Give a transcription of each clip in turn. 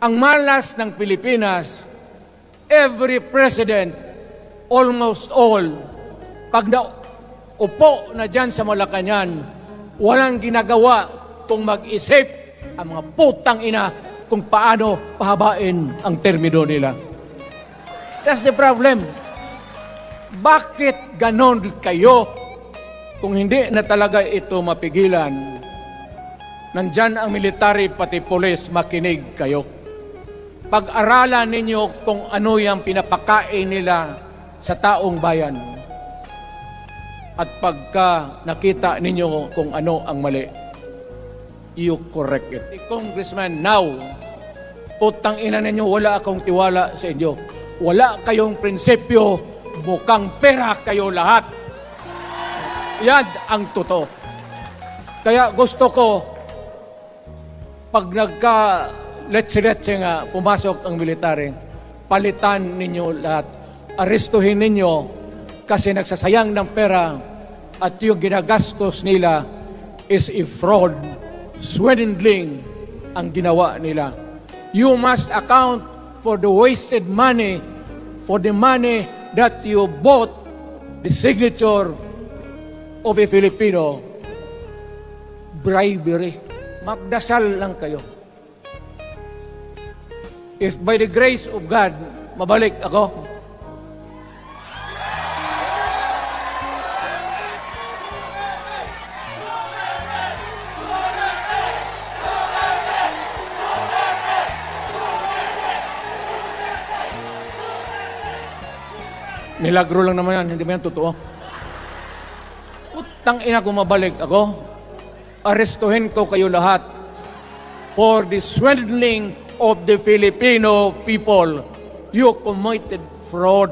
Ang malas ng Pilipinas, every president, almost all, pag naupo na dyan sa Malacañang, walang ginagawa kung mag-isip ang mga putang ina kung paano pahabain ang termino nila. That's the problem. Bakit ganon kayo kung hindi na talaga ito mapigilan? Nandyan ang military pati police, makinig kayo. Pag-aralan ninyo kung ano yung pinapakain nila sa taong bayan. At pagka nakita ninyo kung ano ang mali, you correct it. Congressman, now, putang ina ninyo, wala akong tiwala sa inyo. Wala kayong prinsipyo, mukhang pera kayo lahat. Yan ang totoo. Kaya gusto ko, pag letse-letse nga, pumasok ang military, palitan ninyo lahat. Arestuhin ninyo kasi nagsasayang ng pera at yung ginagastos nila is a fraud, swindling ang ginawa nila. You must account for the wasted money, for the money that you bought the signature of a Filipino. Bribery. Magdasal lang kayo. If by the grace of God, mabalik ako, nilagro lang naman yan, hindi ba yan totoo? Utang ina kung mabalik ako, arestuhin ko kayo lahat for the swindling of the Filipino people. You committed fraud.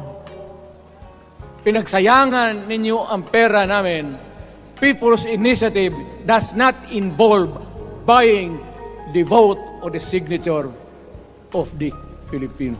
Pinagsayangan ninyo ang pera namin. People's Initiative does not involve buying the vote or the signature of the Filipino.